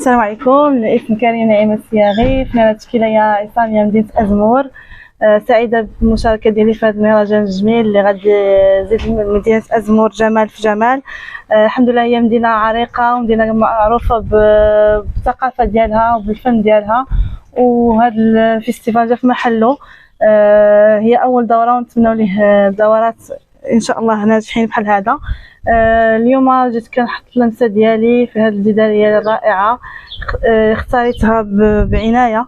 السلام عليكم. اسمي كريم نعيمة الصياغي، فنانة تشكيلية عصامية مدينة أزمور. سعيدة بالمشاركة ديالي في هذا المهرجان الجميل اللي غادي يزيد مدينة أزمور جمال في جمال. الحمد لله هي مدينة عريقة ومدينة معروفة بالثقافة ديالها وبالفن ديالها، وهذا الفيستيفال جا في محله. هي أول دورة ونتمنوا ليه دورات إن شاء الله ناجحين بحال هذا. اليوم جيت كنحط اللمسه ديالي في هذه الجداريه الرائعه، اختاريتها بعنايه.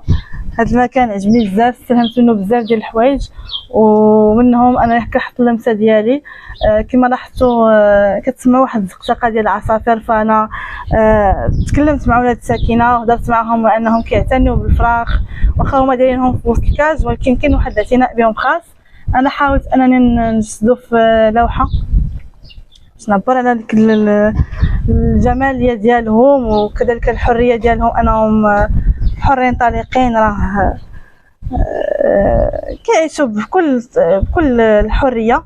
هذا المكان عجبني بزاف، استلهمت منه بزاف ديال الحوايج ومنهم انا كنحط اللمسه ديالي. كما لاحظتوا كتسمع واحد الزقزقه ديال العصافير، فانا تكلمت مع ولاد الساكنه وهضرت معهم انهم كيعتنيو بالفراخ، واخا هما دايرينهم في وسط الكاج ولكن كاين واحد الاعتناء بهم خاص. انا حاولت انني نجسدو في لوحه باش نعبر على ديك الجماليه ديالهم وكذلك الحريه ديالهم، انهم حرين طليقين، راه كيعيشوا بكل الحريه.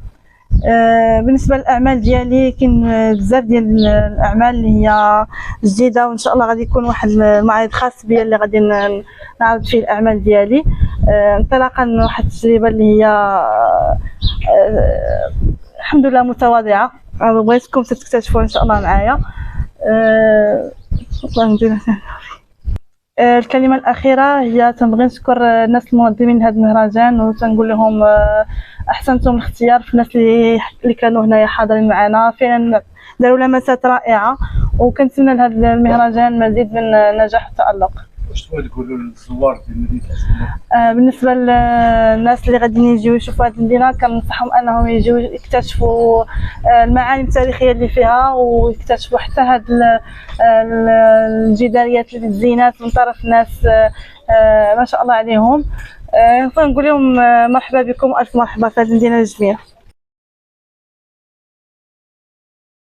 بالنسبه للاعمال ديالي كاين بزاف ديال الاعمال اللي هي جديده، وان شاء الله غادي يكون واحد المعرض خاص بيا اللي غادي نعرض فيه الاعمال ديالي، انطلاقا من واحد التجربه اللي هي الحمد لله متواضعه. بغيتكم تكتشفوا ان شاء الله معايا. الكلمه الاخيره هي تنبغي نشكر الناس المنظمين لهذا المهرجان، وتنقول لهم احسنتم الاختيار في الناس اللي كانوا هنايا حاضرين معنا، فعلا داروا لمسات رائعه، وكنتمنى لهذا المهرجان مزيد من النجاح والتالق. واش تبغي تقولوا للزوار ديال مدينه أزمور؟ بالنسبه للناس اللي غاديين يجيو يشوفوا هذه المدينه، كننصحهم انهم يجيو يكتشفوا المعالم التاريخيه اللي فيها، ويكتشفوا حتى هذه الجداريات اللي تزينات من طرف ناس ما شاء الله عليهم. فنقول لهم مرحبا بكم، الف مرحبا في هذه المدينه الجميله.